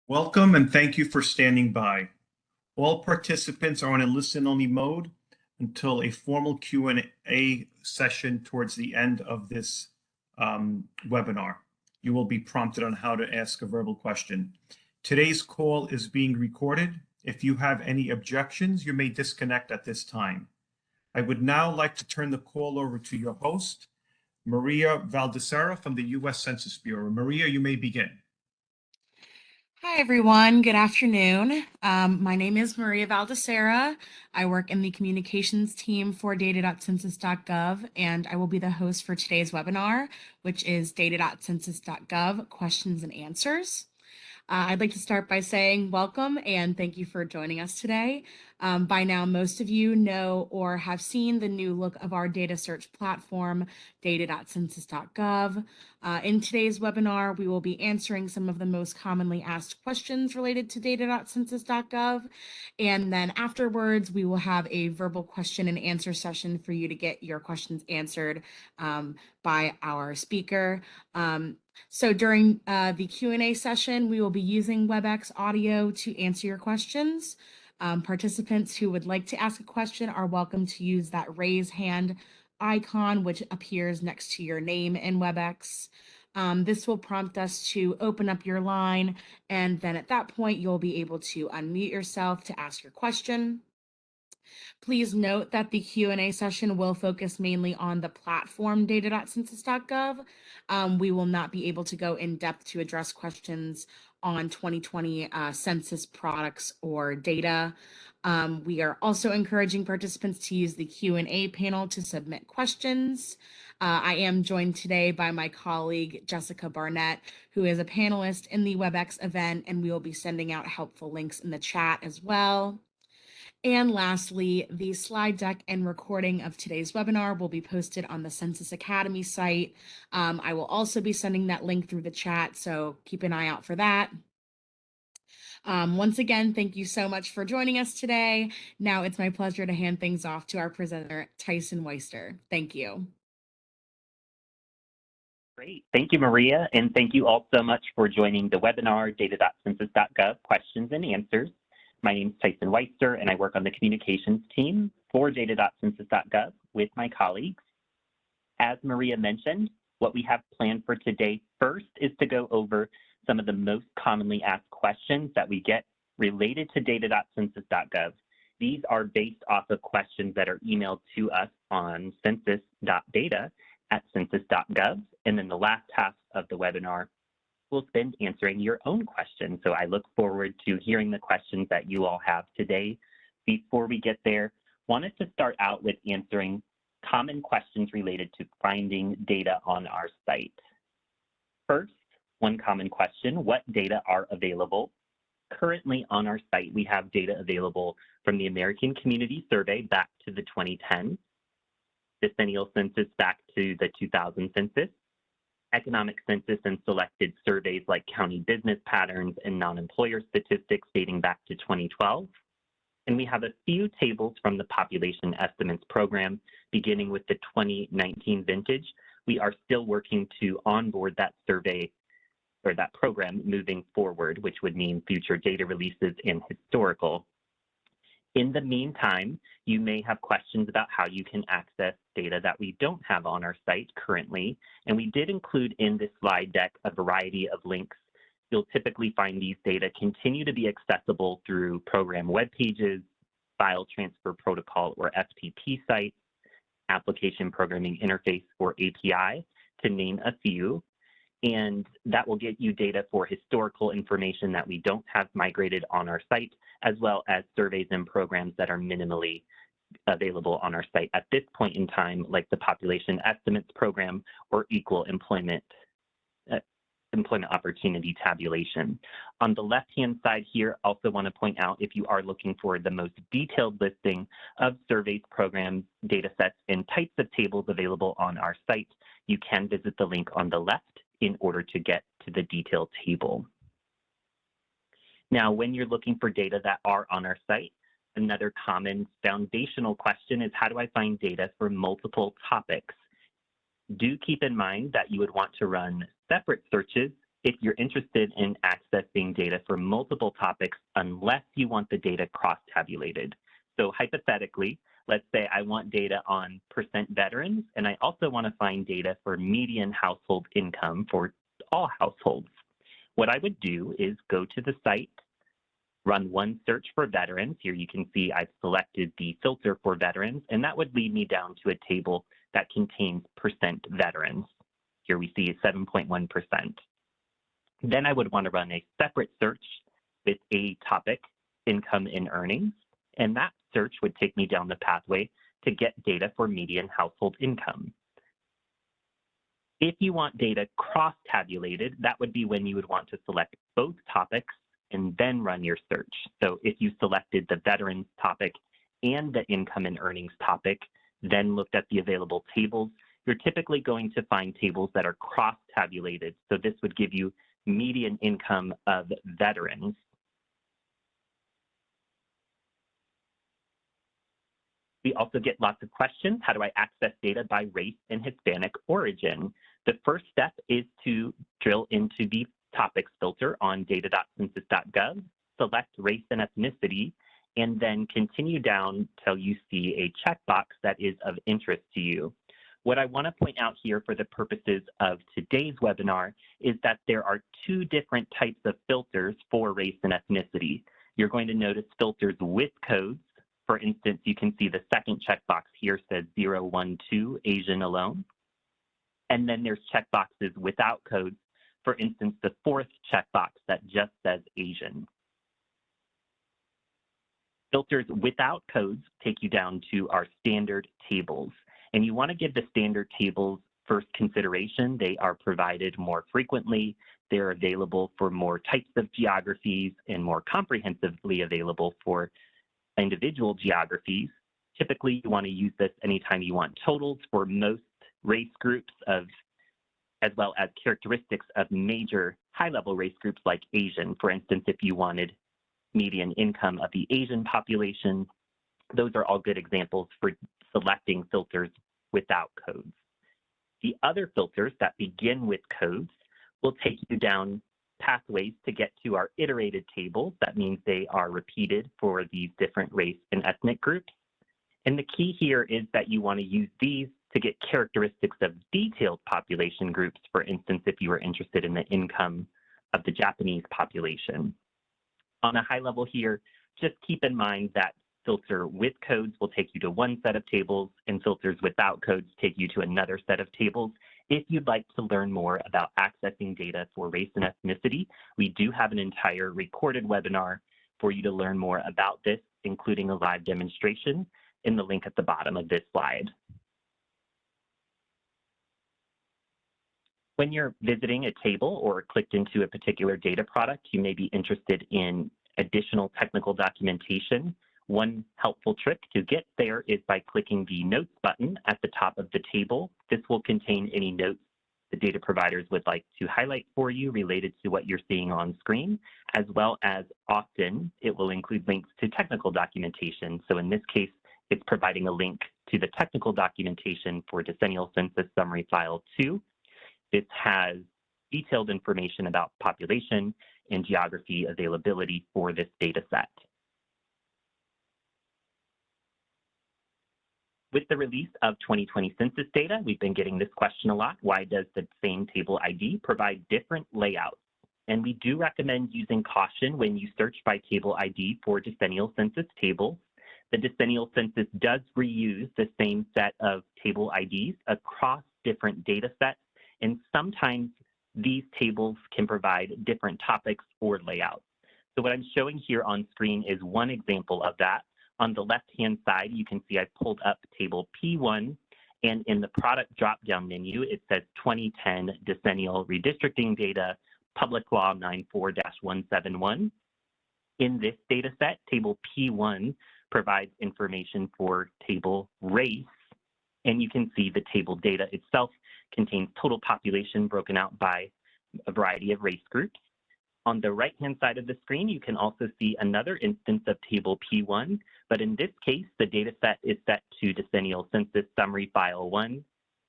Welcome and thank you for standing by. All participants are on a listen-only mode until a formal Q&A session towards the end of this webinar. You will be prompted on how to ask a verbal question. Today's call is being recorded. If you have any objections, you may disconnect at this time. I would now like to turn the call over to your host, Maria Valdesera from the U.S. Census Bureau. Maria, you may begin. Hi, everyone. Good afternoon. My name is Maria Valdesera. I work in the communications team for data.census.gov, and I will be the host for today's webinar, which is data.census.gov questions and answers. I'd like to start by saying welcome and thank you for joining us today. By now, most of you know or have seen the new look of our data search platform, data.census.gov. In today's webinar, we will be answering some of the most commonly asked questions related to data.census.gov. And then afterwards, we will have a verbal question and answer session for you to get your questions answered by our speaker. So during the Q&A session, we will be using WebEx audio to answer your questions. Participants who would like to ask a question are welcome to use that raise hand icon, which appears next to your name in WebEx. This will prompt us to open up your line, and then at that point, you'll be able to unmute yourself to ask your question. Please note that the Q&A session will focus mainly on the platform data.census.gov. We will not be able to go in depth to address questions on 2020 census products or data. We are also encouraging participants to use the Q&A panel to submit questions. I am joined today by my colleague, Jessica Barnett, who is a panelist in the WebEx event, and we will be sending out helpful links in the chat as well. And lastly, the slide deck and recording of today's webinar will be posted on the Census Academy site. I will also be sending that link through the chat, so keep an eye out for that. Once again, thank you so much for joining us today. Now it's my pleasure to hand things off to our presenter, Tyson Weister. Thank you. Great. Thank you, Maria, and thank you all so much for joining the webinar, data.census.gov questions and answers. My name is Tyson Weister, and I work on the communications team for data.census.gov with my colleagues. As Maria mentioned, what we have planned for today first is to go over some of the most commonly asked questions that we get related to data.census.gov. These are based off of questions that are emailed to us on census.data@census.gov. And then the last half of the webinar we'll spend answering your own questions. So I look forward to hearing the questions that you all have today. Before we get there, wanted to start out with answering common questions related to finding data on our site. First, one common question, what data are available? Currently on our site, we have data available from the American Community Survey back to the 2010, decennial census back to the 2000 census, economic census and selected surveys like county business patterns and non-employer statistics dating back to 2012. And we have a few tables from the Population Estimates Program, beginning with the 2019 vintage. We are still working to onboard that survey or that program moving forward, which would mean future data releases and historical. In the meantime, you may have questions about how you can access data that we don't have on our site currently, and we did include in this slide deck a variety of links. You'll typically find these data continue to be accessible through program web pages, file transfer protocol or FTP sites, application programming interface or API, to name a few. And that will get you data for historical information that we don't have migrated on our site, as well as surveys and programs that are minimally available on our site at this point in time, like the Population Estimates Program or Equal Employment Opportunity Tabulation. On the left-hand side here, also want to point out, if you are looking for the most detailed listing of surveys, programs, data sets, and types of tables available on our site, you can visit the link on the left in order to get to the detailed table. Now, when you're looking for data that are on our site, another common foundational question is, how do I find data for multiple topics? Do keep in mind that you would want to run separate searches if you're interested in accessing data for multiple topics unless you want the data cross-tabulated. So hypothetically, let's say I want data on percent veterans, and I also want to find data for median household income for all households. What I would do is go to the site, run one search for veterans. Here you can see I've selected the filter for veterans, and that would lead me down to a table that contains percent veterans. Here we see 7.1%. Then I would want to run a separate search with a topic, income and earnings, and that search would take me down the pathway to get data for median household income. If you want data cross-tabulated, that would be when you would want to select both topics and then run your search. So if you selected the veterans topic and the income and earnings topic, then looked at the available tables, you're typically going to find tables that are cross-tabulated. So this would give you median income of veterans. We also get lots of questions. How do I access data by race and Hispanic origin? The first step is to drill into the topics filter on data.census.gov, select race and ethnicity, and then continue down till you see a checkbox that is of interest to you. What I want to point out here for the purposes of today's webinar is that there are two different types of filters for race and ethnicity. You're going to notice filters with codes. For instance, you can see the second checkbox here says 012 Asian alone. And then there's checkboxes without codes. For instance, the fourth checkbox that just says Asian. Filters without codes take you down to our standard tables. And you want to give the standard tables first consideration. They are provided more frequently. They're available for more types of geographies and more comprehensively available for individual geographies. Typically, you want to use this anytime you want totals for most race groups as well as characteristics of major high-level race groups like Asian. For instance, if you wanted median income of the Asian population, those are all good examples for selecting filters without codes. The other filters that begin with codes will take you down pathways to get to our iterated tables. That means they are repeated for these different race and ethnic groups. And the key here is that you want to use these to get characteristics of detailed population groups. For instance, if you were interested in the income of the Japanese population. On a high level here, just keep in mind that filter with codes will take you to one set of tables, and filters without codes take you to another set of tables. If you'd like to learn more about accessing data for race and ethnicity, we do have an entire recorded webinar for you to learn more about this, including a live demonstration in the link at the bottom of this slide. When you're visiting a table or clicked into a particular data product, you may be interested in additional technical documentation. One helpful trick to get there is by clicking the Notes button at the top of the table. This will contain any notes the data providers would like to highlight for you related to what you're seeing on screen, as well as often it will include links to technical documentation. So in this case, it's providing a link to the technical documentation for Decennial Census Summary File 2. This has detailed information about population and geography availability for this data set. With the release of 2020 census data, we've been getting this question a lot. Why does the same table ID provide different layouts? And we do recommend using caution when you search by table ID for decennial census tables. The decennial census does reuse the same set of table IDs across different data sets, and sometimes these tables can provide different topics or layouts. So what I'm showing here on screen is one example of that. On the left-hand side, you can see I pulled up table P1, and in the product drop-down menu, it says 2010 decennial redistricting data, Public Law 94-171. In this data set, table P1 provides information for table race, and you can see the table data itself contains total population broken out by a variety of race groups. On the right-hand side of the screen, you can also see another instance of table P1, but in this case, the data set is set to Decennial Census Summary File 1.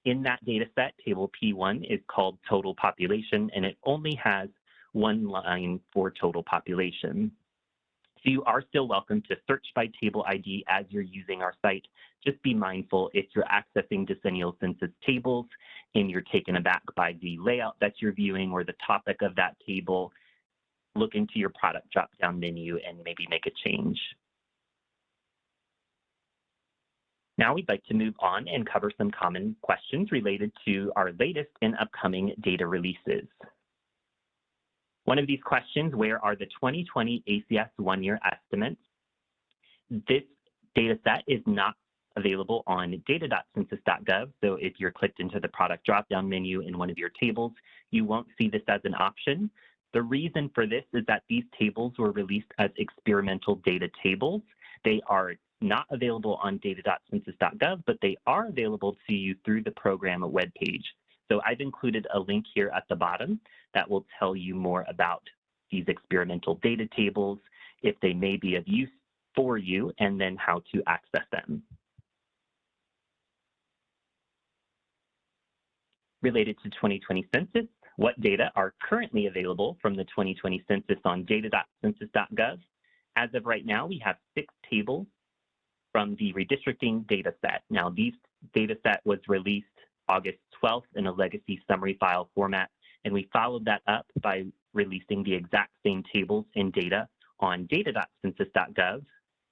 In that data set, table P1 is called total population, and it only has one line for total population. So you are still welcome to search by table ID as you're using our site. Just be mindful if you're accessing decennial census tables and you're taken aback by the layout that you're viewing or the topic of that table, look into your product drop-down menu and maybe make a change. Now we'd like to move on and cover some common questions related to our latest and upcoming data releases. One of these questions, where are the 2020 ACS one-year estimates? This data set is not available on data.census.gov, so if you're clicked into the product drop-down menu in one of your tables, you won't see this as an option. The reason for this is that these tables were released as experimental data tables. They are not available on data.census.gov, but they are available to you through the program webpage. So I've included a link here at the bottom that will tell you more about these experimental data tables, if they may be of use for you, and then how to access them. Related to 2020 census, what data are currently available from the 2020 census on data.census.gov? As of right now, we have 6 tables from the redistricting data set. Now, this data set was released August 12th in a legacy summary file format, and we followed that up by releasing the exact same tables and data on data.census.gov.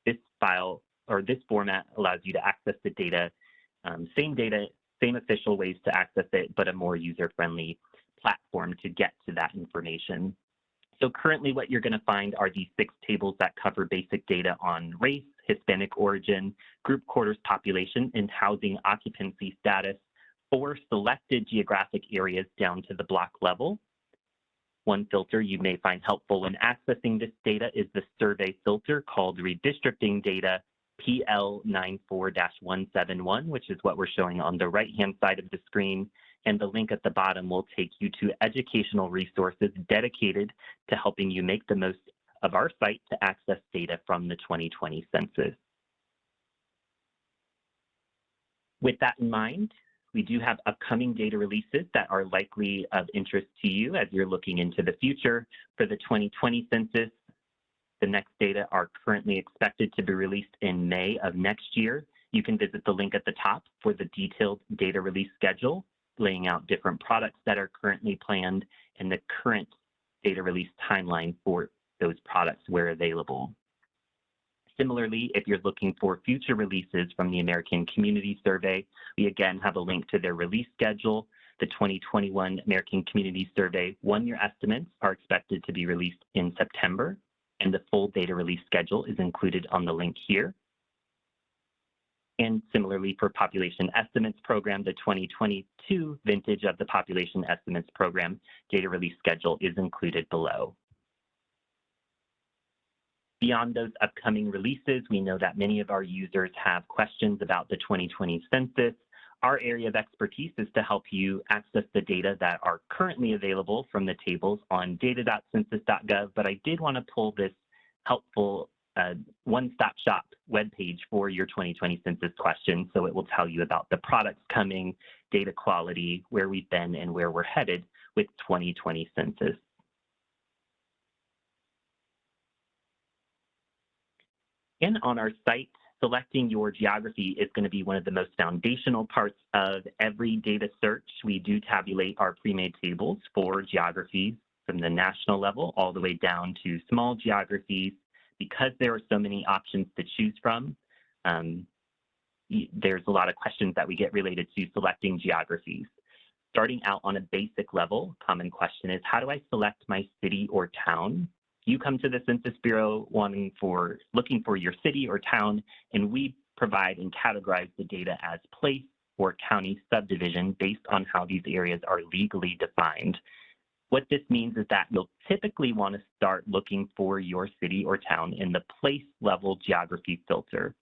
This file, or this format, allows you to access the data, same official ways to access it, but a more user-friendly platform to get to that information. So currently what you're going to find are these 6 tables that cover basic data on race, Hispanic origin, group quarters population, and housing occupancy status for selected geographic areas down to the block level. One filter you may find helpful when accessing this data is the survey filter called Redistricting Data PL94-171, which is what we're showing on the right-hand side of the screen. And the link at the bottom will take you to educational resources dedicated to helping you make the most of our site to access data from the 2020 census. With that in mind, we do have upcoming data releases that are likely of interest to you as you're looking into the future. For the 2020 census, the next data are currently expected to be released in May of next year. You can visit the link at the top for the detailed data release schedule, laying out different products that are currently planned and the current data release timeline for those products where available. Similarly, if you're looking for future releases from the American Community Survey, we again have a link to their release schedule. The 2021 American Community Survey one-year estimates are expected to be released in September, and the full data release schedule is included on the link here. And similarly, for Population Estimates Program, the 2022 vintage of the Population Estimates Program data release schedule is included below. Beyond those upcoming releases, we know that many of our users have questions about the 2020 census. Our area of expertise is to help you access the data that are currently available from the tables on data.census.gov, but I did want to pull this helpful one-stop shop webpage for your 2020 census questions, so it will tell you about the products coming, data quality, where we've been, and where we're headed with 2020 census. And on our site, selecting your geography is going to be one of the most foundational parts of every data search. We do tabulate our pre-made tables for geographies from the national level all the way down to small geographies. Because there are so many options to choose from, there's a lot of questions that we get related to selecting geographies. Starting out on a basic level, common question is, how do I select my city or town? You come to the Census Bureau looking for your city or town, and we provide and categorize the data as place or county subdivision based on how these areas are legally defined. What this means is that you'll typically want to start looking for your city or town in the place level geography filter.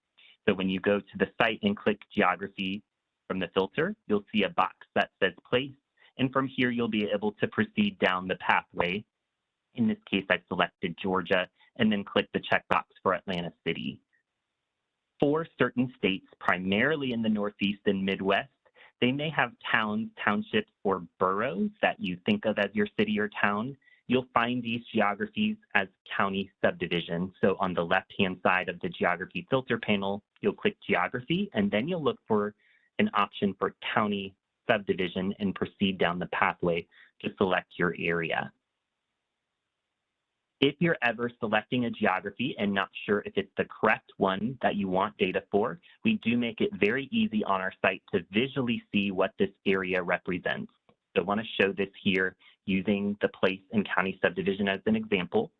So when you go to the site and click geography from the filter, you'll see a box that says place, and from here you'll be able to proceed down the pathway. In this case, I selected Georgia and then click the checkbox for Atlanta City. For certain states, primarily in the Northeast and Midwest, They may have towns, townships, or boroughs that you think of as your city or town. You'll find these geographies as county subdivisions. So on the left-hand side of the geography filter panel, you'll click geography, and then you'll look for an option for county subdivision and proceed down the pathway to select your area. If you're ever selecting a geography and not sure if it's the correct one that you want data for, we do make it very easy on our site to visually see what this area represents. So I want to show this here using the place and county subdivision as an example.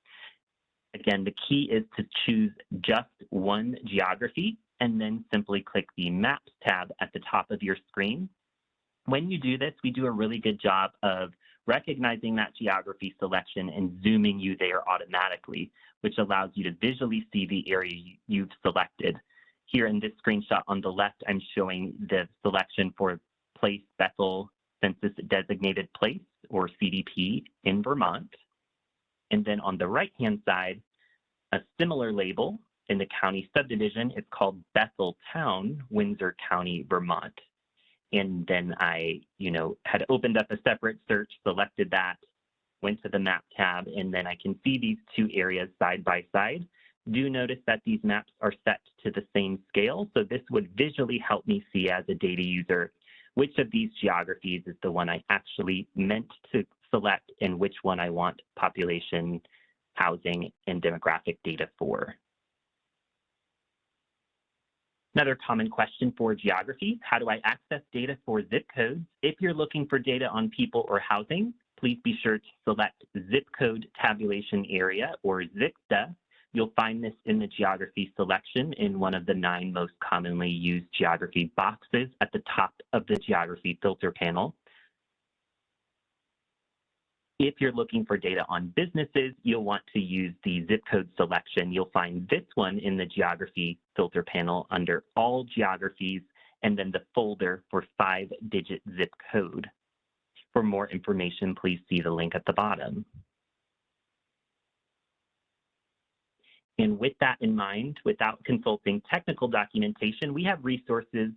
Again, the key is to choose just one geography and then simply click the Maps tab at the top of your screen. When you do this, we do a really good job of recognizing that geography selection and zooming you there automatically, which allows you to visually see the area you've selected. Here in this screenshot on the left, I'm showing the selection for Place Bethel Census Designated Place, or CDP, in Vermont. And then on the right-hand side, a similar label in the county subdivision. It's called Bethel Town, Windsor County, Vermont. And then I, had opened up a separate search, selected that, went to the map tab, and then I can see these two areas side by side. Do notice that these maps are set to the same scale, so this would visually help me see as a data user which of these geographies is the one I actually meant to select and which one I want population, housing, and demographic data for. Another common question for geography: how do I access data for zip codes? If you're looking for data on people or housing, please be sure to select Zip Code Tabulation Area, or ZICTA. You'll find this in the geography selection in one of the 9 most commonly used geography boxes at the top of the geography filter panel. If you're looking for data on businesses, you'll want to use the zip code selection. You'll find this one in the geography filter panel under all geographies, and then the folder for 5-digit zip code. For more information, please see the link at the bottom. And with that in mind, without consulting technical documentation, we have resources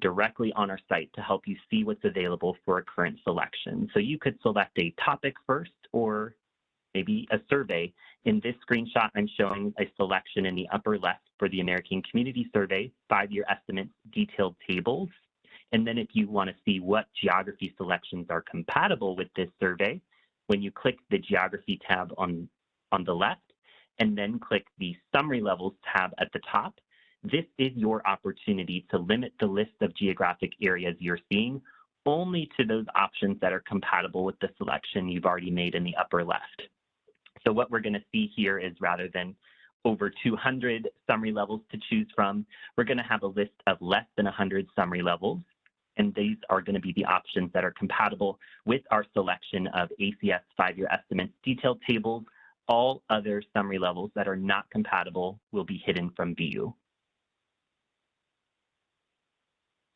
directly on our site to help you see what's available for a current selection. So you could select a topic first, or maybe a survey. In this screenshot, I'm showing a selection in the upper left for the American Community Survey, 5-year estimates, detailed tables. And then if you want to see what geography selections are compatible with this survey, when you click the Geography tab on the left, and then click the Summary Levels tab at the top, this is your opportunity to limit the list of geographic areas you're seeing only to those options that are compatible with the selection you've already made in the upper left. So what we're going to see here is, rather than over 200 summary levels to choose from, we're going to have a list of less than 100 summary levels. And these are going to be the options that are compatible with our selection of ACS 5-year estimates detailed tables. All other summary levels that are not compatible will be hidden from view.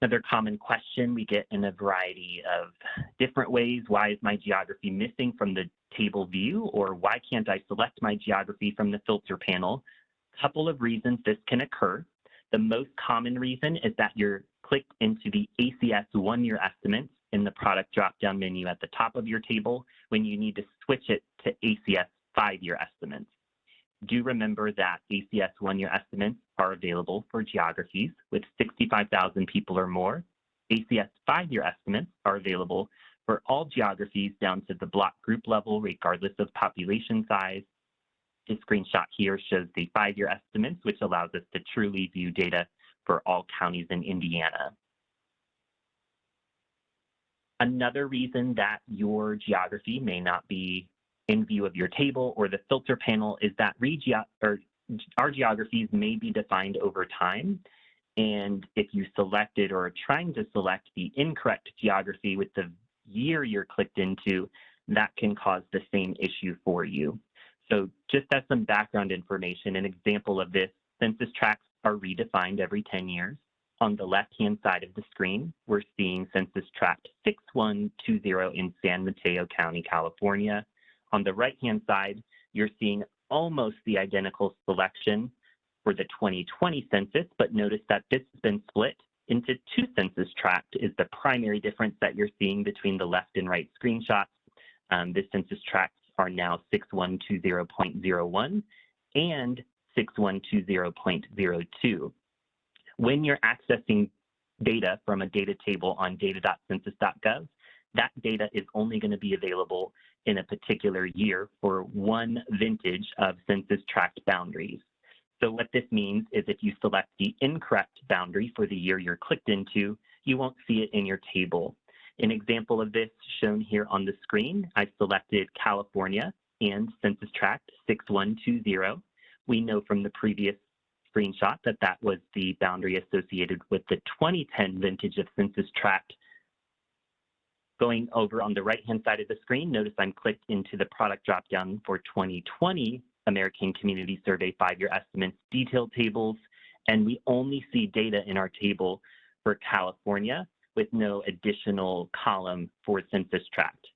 Another common question we get in a variety of different ways: why is my geography missing from the table view, or why can't I select my geography from the filter panel? A couple of reasons this can occur. The most common reason is that you're clicked into the ACS 1-year estimates in the product drop-down menu at the top of your table when you need to switch it to ACS 5-year estimates. Do remember that ACS 1-year estimates are available for geographies with 65,000 people or more. ACS 5-year estimates are available for all geographies down to the block group level, regardless of population size. This screenshot here shows the 5-year estimates, which allows us to truly view data for all counties in Indiana. Another reason that your geography may not be in view of your table or the filter panel is that our geographies may be defined over time. And if you selected or are trying to select the incorrect geography with the year you're clicked into, that can cause the same issue for you. So just as some background information, an example of this: census tracts are redefined every 10 years. On the left-hand side of the screen, we're seeing Census Tract 6120 in San Mateo County, California. On the right-hand side, you're seeing almost the identical selection for the 2020 census, but notice that this has been split into two census tracts is the primary difference that you're seeing between the left and right screenshots. The census tracts are now 6120.01 and 6120.02. When you're accessing data from a data table on data.census.gov, that data is only going to be available in a particular year for one vintage of census tract boundaries. So what this means is if you select the incorrect boundary for the year you're clicked into, you won't see it in your table. An example of this shown here on the screen, I've selected California and census tract 6120. We know from the previous screenshot that that was the boundary associated with the 2010 vintage of census tract. Going over on the right-hand side of the screen, notice I'm clicked into the product dropdown for 2020 American Community Survey 5-year estimates detail tables, and we only see data in our table for California with no additional column for census tract.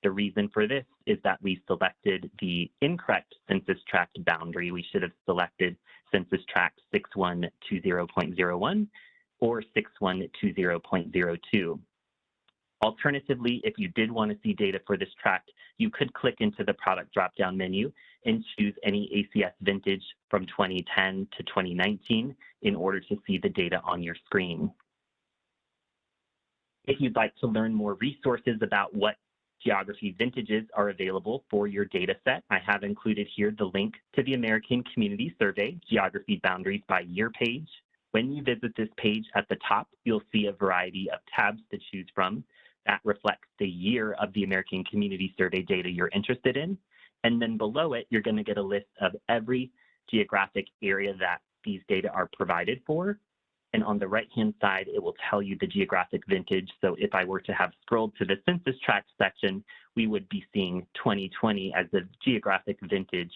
The reason for this is that we selected the incorrect census tract boundary. We should have selected census tract 6120.01 or 6120.02. Alternatively, if you did want to see data for this tract, you could click into the product drop-down menu and choose any ACS vintage from 2010 to 2019 in order to see the data on your screen. If you'd like to learn more resources about what geography vintages are available for your data set, I have included here the link to the American Community Survey Geography Boundaries by Year page. When you visit this page at the top, you'll see a variety of tabs to choose from that reflects the year of the American Community Survey data you're interested in. And then below it, you're going to get a list of every geographic area that these data are provided for. And on the right-hand side, it will tell you the geographic vintage. So if I were to have scrolled to the census tract section, we would be seeing 2020 as the geographic vintage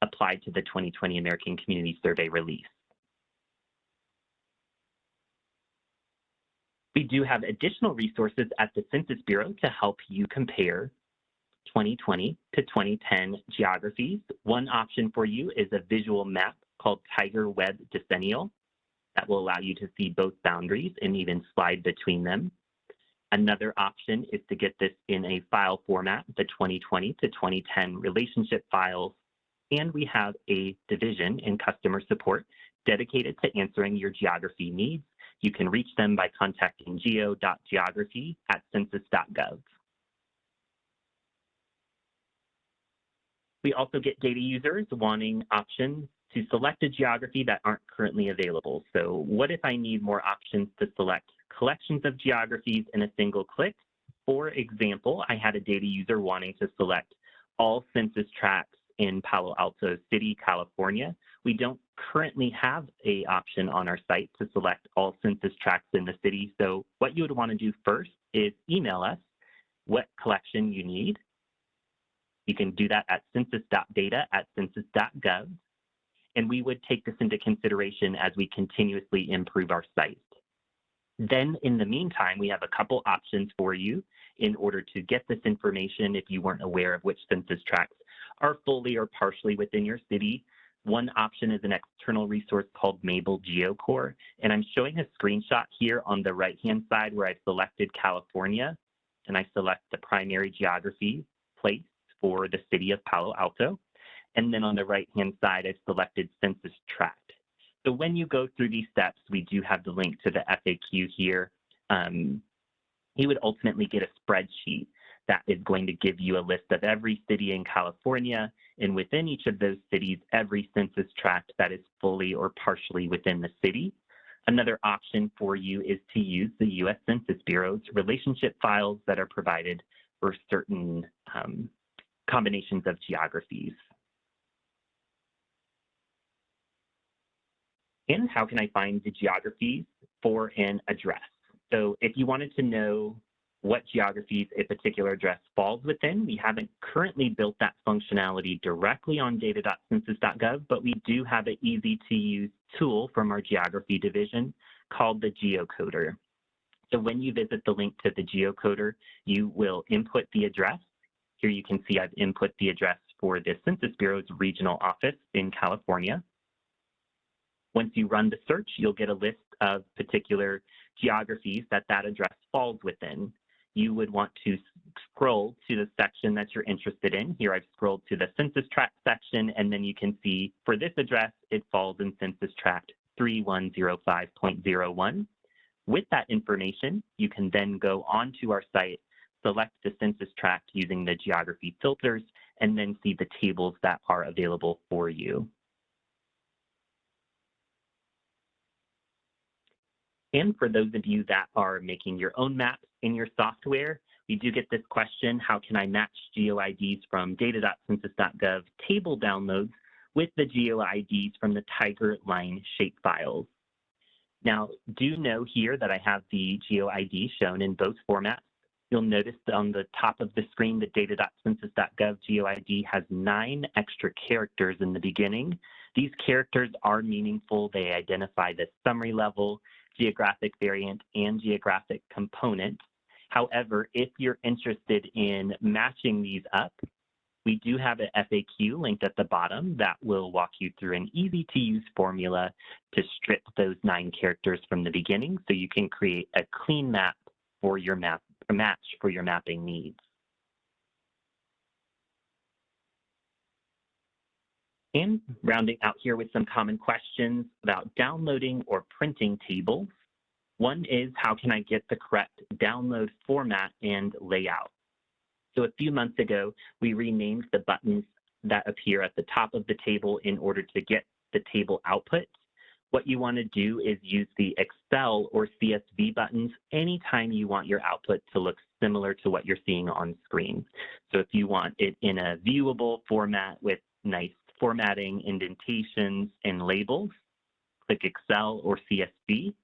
applied to the 2020 American Community Survey release. We do have additional resources at the Census Bureau to help you compare 2020 to 2010 geographies. One option for you is a visual map called Tiger Web Decennial that will allow you to see both boundaries and even slide between them. Another option is to get this in a file format, the 2020 to 2010 relationship files. And we have a division in customer support dedicated to answering your geography needs. You can reach them by contacting geo.geography@census.gov. We also get data users wanting options to select a geography that aren't currently available. So what if I need more options to select collections of geographies in a single click? For example, I had a data user wanting to select all census tracts in Palo Alto City, California. We don't currently have an option on our site to select all census tracts in the city. So what you would want to do first is email us what collection you need. You can do that at census.data@census.gov. And we would take this into consideration as we continuously improve our site. Then in the meantime, we have a couple options for you in order to get this information if you weren't aware of which census tracts are fully or partially within your city. One option is an external resource called Mabel GeoCore, and I'm showing a screenshot here on the right-hand side where I've selected California, and I select the primary geography place for the city of Palo Alto. And then on the right-hand side, I've selected census tract. So when you go through these steps, we do have the link to the FAQ here. You would ultimately get a spreadsheet that is going to give you a list of every city in California, and within each of those cities, every census tract that is fully or partially within the city. Another option for you is to use the U.S. Census Bureau's relationship files that are provided for certain combinations of geographies. And how can I find the geographies for an address? So if you wanted to know what geographies a particular address falls within, we haven't currently built that functionality directly on data.census.gov, but we do have an easy-to-use tool from our geography division called the geocoder. So when you visit the link to the geocoder, you will input the address. Here you can see I've input the address for the Census Bureau's regional office in California. Once you run the search, you'll get a list of particular geographies that that address falls within. You would want to scroll to the section that you're interested in. Here I've scrolled to the census tract section, and then you can see for this address, it falls in census tract 3105.01. With that information, you can then go onto our site, select the census tract using the geography filters, and then see the tables that are available for you. And for those of you that are making your own maps in your software, we do get this question: how can I match GeoIDs from data.census.gov table downloads with the GeoIDs from the Tiger line shapefiles? Now, do know here that I have the GeoID shown in both formats. You'll notice that on the top of the screen, the data.census.gov GeoID has 9 extra characters in the beginning. These characters are meaningful. They identify the summary level, geographic variant, and geographic component. However, if you're interested in matching these up, we do have an FAQ linked at the bottom that will walk you through an easy-to-use formula to strip those 9 characters from the beginning so you can create a clean map for your match for your mapping needs. And rounding out here with some common questions about downloading or printing tables. One is, how can I get the correct download format and layout? So a few months ago, we renamed the buttons that appear at the top of the table in order to get the table output. What you want to do is use the Excel or CSV buttons anytime you want your output to look similar to what you're seeing on screen. So if you want it in a viewable format with nice formatting, indentations, and labels, click Excel or CSV.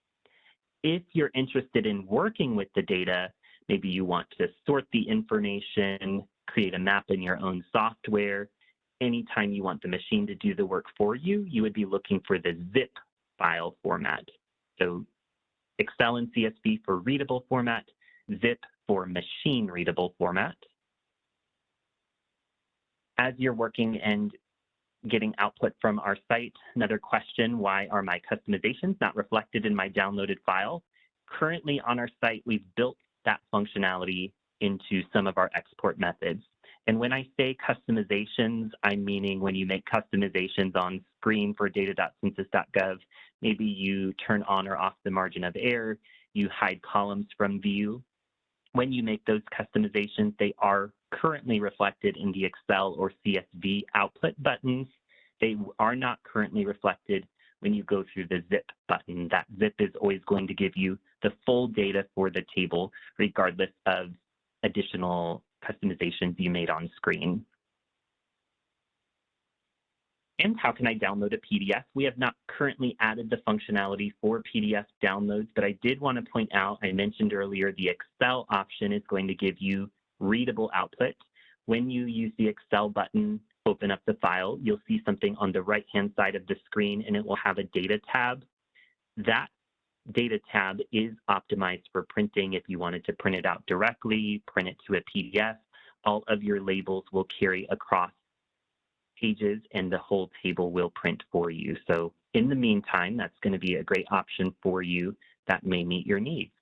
If you're interested in working with the data, maybe you want to sort the information, create a map in your own software. Anytime you want the machine to do the work for you, you would be looking for the zip file format. So Excel and CSV for readable format, zip for machine readable format. As you're working and getting output from our site, another question: why are my customizations not reflected in my downloaded file? Currently on our site, we've built that functionality into some of our export methods. And when I say customizations, I'm meaning when you make customizations on screen for data.census.gov, maybe you turn on or off the margin of error, you hide columns from view. When you make those customizations, they are currently reflected in the Excel or CSV output buttons. They are not currently reflected when you go through the zip button. That zip is always going to give you the full data for the table, regardless of additional customizations you made on screen. And how can I download a PDF? We have not currently added the functionality for PDF downloads, but I did want to point out, I mentioned earlier, the Excel option is going to give you readable output. When you use the Excel button, open up the file, you'll see something on the right-hand side of the screen, and it will have a data tab. That data tab is optimized for printing. If you wanted to print it out directly, print it to a PDF, all of your labels will carry across pages and the whole table will print for you. So in the meantime, that's going to be a great option for you that may meet your needs.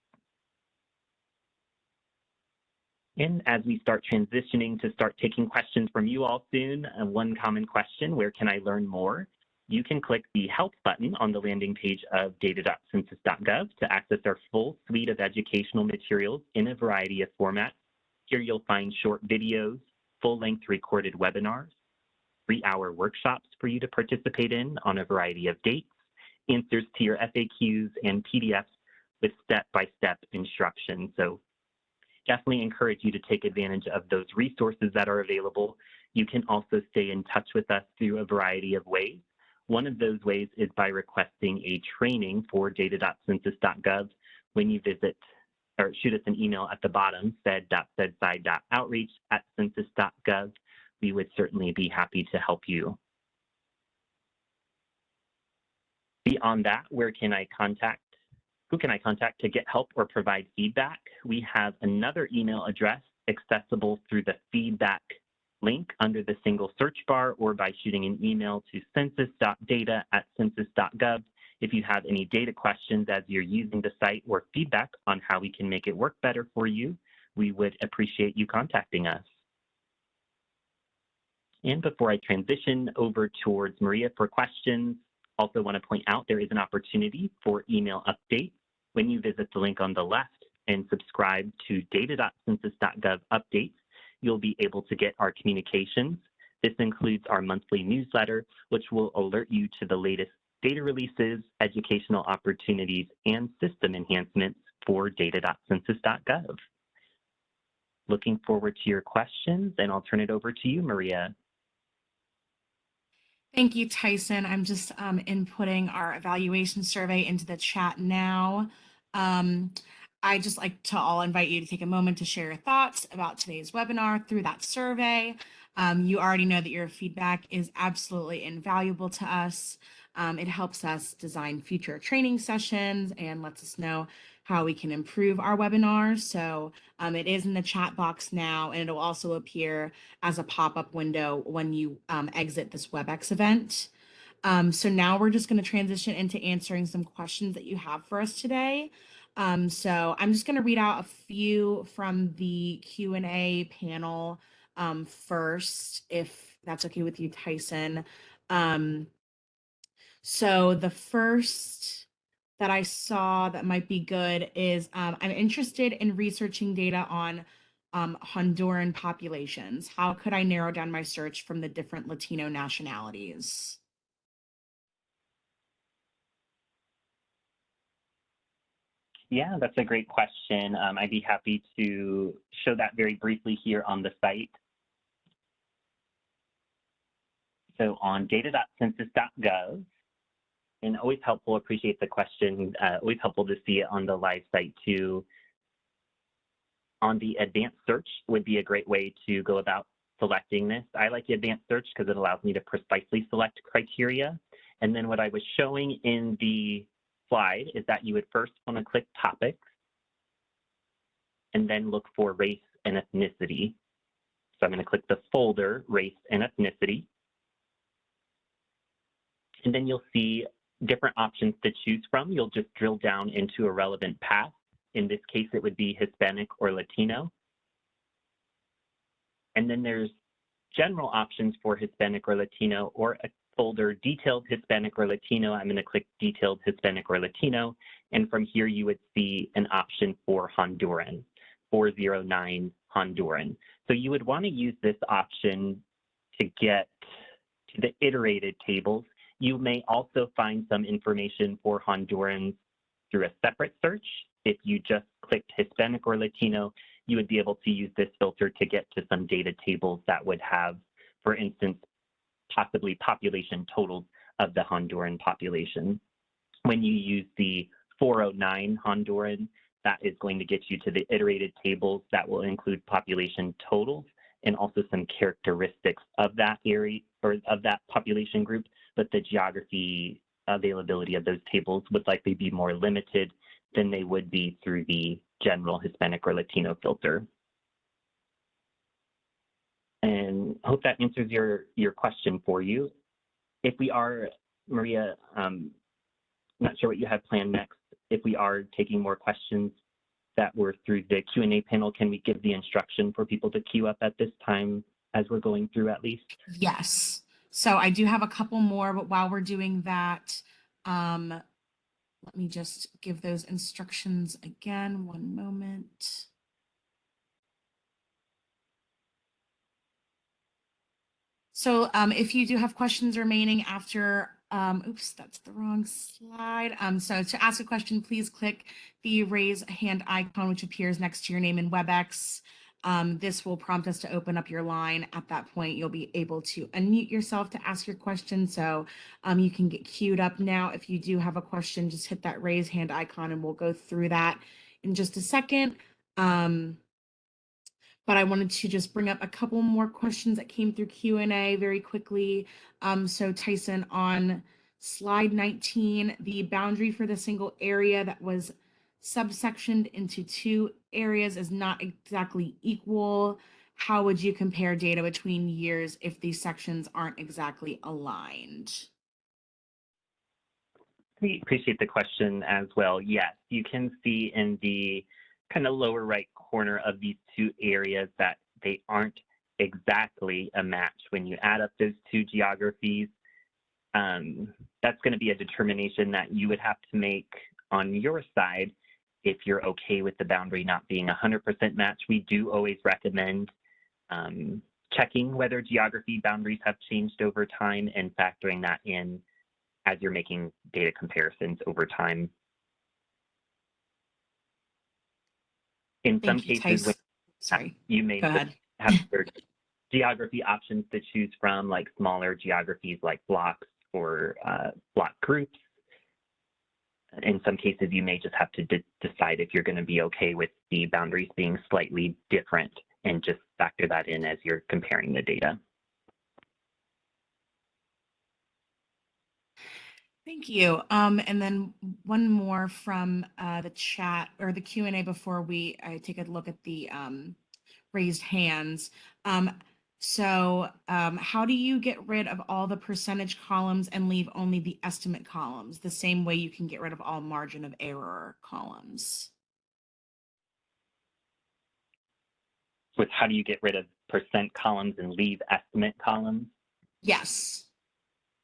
And as we start transitioning to start taking questions from you all soon, one common question: where can I learn more? You can click the Help button on the landing page of data.census.gov to access our full suite of educational materials in a variety of formats. Here you'll find short videos, full-length recorded webinars, 3-hour workshops for you to participate in on a variety of dates, answers to your FAQs, and PDFs with step-by-step instructions. So definitely encourage you to take advantage of those resources that are available. You can also stay in touch with us through a variety of ways. One of those ways is by requesting a training for data.census.gov. When you visit or shoot us an email at the bottom, fed.fedsci.outreach@census.gov. We would certainly be happy to help you. Beyond that, who can I contact to get help or provide feedback? We have another email address accessible through the feedback link under the single search bar or by shooting an email to census.data@census.gov. If you have any data questions as you're using the site or feedback on how we can make it work better for you, we would appreciate you contacting us. And before I transition over towards Maria for questions, also want to point out there is an opportunity for email updates when you visit the link on the left and subscribe to data.census.gov updates. You'll be able to get our communications. This includes our monthly newsletter, which will alert you to the latest data releases, educational opportunities, and system enhancements for data.census.gov. Looking forward to your questions, and I'll turn it over to you, Maria. Thank you, Tyson. I'm just inputting our evaluation survey into the chat now. I just like to all invite you to take a moment to share your thoughts about today's webinar through that survey. You already know that your feedback is absolutely invaluable to us. It helps us design future training sessions and lets us know how we can improve our webinars. So it is in the chat box now, and it'll also appear as a pop-up window when you exit this WebEx event. So now we're just going to transition into answering some questions that you have for us today. So I'm just going to read out a few from the Q&A panel first, if that's okay with you, Tyson. So the first that I saw that might be good is I'm interested in researching data on Honduran populations. How could I narrow down my search from the different Latino nationalities? Yeah, that's a great question. I'd be happy to show that very briefly here on the site. So on data.census.gov, and always helpful, appreciate the question, always helpful to see it on the live site too. On the advanced search would be a great way to go about selecting this. I like the advanced search because it allows me to precisely select criteria. And then what I was showing in the slide is that you would first want to click topics and then look for race and ethnicity. So I'm going to click the folder, race and ethnicity. And then you'll see different options to choose from. You'll just drill down into a relevant path. In this case, it would be Hispanic or Latino. And then there's general options for Hispanic or Latino, or a folder detailed Hispanic or Latino. I'm going to click detailed Hispanic or Latino. And from here, you would see an option for Honduran, 409 Honduran. So you would want to use this option to get to the iterated tables. You may also find some information for Hondurans through a separate search. If you just clicked Hispanic or Latino, you would be able to use this filter to get to some data tables that would have, for instance, possibly population totals of the Honduran population. When you use the 409 Honduran, that is going to get you to the iterated tables that will include population totals and also some characteristics of that area or of that population group, but the geography availability of those tables would likely be more limited than they would be through the general Hispanic or Latino filter. And I hope that answers your question for you. If we are, Maria, not sure what you have planned next. If we are taking more questions that were through the Q&A panel, can we give the instruction for people to queue up at this time as we're going through at least? Yes. So I do have a couple more, but while we're doing that, let me just give those instructions again. One moment. So if you do have questions remaining after, oops, that's the wrong slide. So to ask a question, please click the raise hand icon, which appears next to your name in WebEx. This will prompt us to open up your line. At that point, you'll be able to unmute yourself to ask your question. So you can get queued up now. If you do have a question, just hit that raise hand icon and we'll go through that in just a second. But I wanted to just bring up a couple more questions that came through Q&A very quickly. So Tyson, on slide 19, the boundary for the single area that was subsectioned into two areas is not exactly equal. How would you compare data between years if these sections aren't exactly aligned? Appreciate the question as well. Yes, you can see in the kind of lower right corner of these two areas that they aren't exactly a match. When you add up those two geographies, that's going to be a determination that you would have to make on your side if you're okay with the boundary not being 100% match. We do always recommend checking whether geography boundaries have changed over time and factoring that in as you're making data comparisons over time. In some Thank you, cases, when Sorry, you may go ahead. have other geography options to choose from, like smaller geographies like blocks or block groups. In some cases, you may just have to decide if you're going to be okay with the boundaries being slightly different and just factor that in as you're comparing the data. Thank you. And then one more from the chat or the Q&A before I take a look at the raised hands. How do you get rid of all the percentage columns and leave only the estimate columns, the same way you can get rid of all margin of error columns? With how do you get rid of percent columns and leave estimate columns? Yes.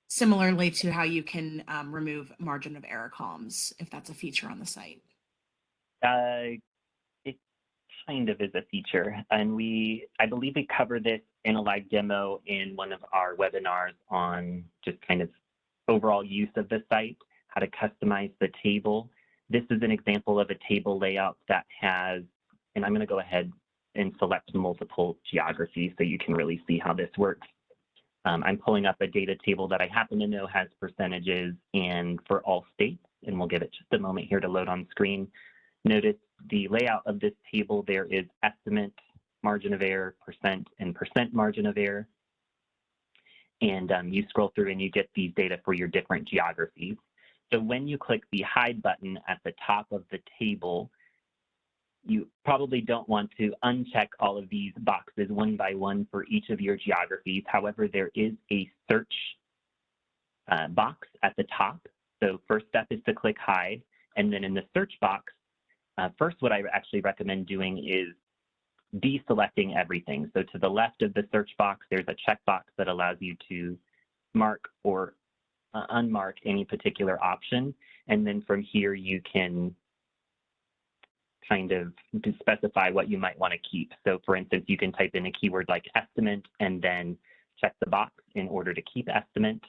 Similarly to how you can remove margin of error columns, if that's a feature on the site. It kind of is a feature, and I believe we covered this in a live demo in one of our webinars on just kind of overall use of the site, how to customize the table. This is an example of a table layout that has, and I'm going to go ahead and select multiple geographies so you can really see how this works. I'm pulling up a data table that I happen to know has percentages and for all states, and we'll give it just a moment here to load on screen. Notice the layout of this table. There is estimate, margin of error, percent, and percent margin of error. And you scroll through and you get these data for your different geographies. So when you click the hide button at the top of the table, you probably don't want to uncheck all of these boxes one by one for each of your geographies. However, there is a search box at the top. So first step is to click hide. And then in the search box, first what I actually recommend doing is deselecting everything. So to the left of the search box, there's a checkbox that allows you to mark or unmark any particular option. And then from here, you can kind of specify what you might want to keep. So for instance, you can type in a keyword like estimate and then check the box in order to keep estimate.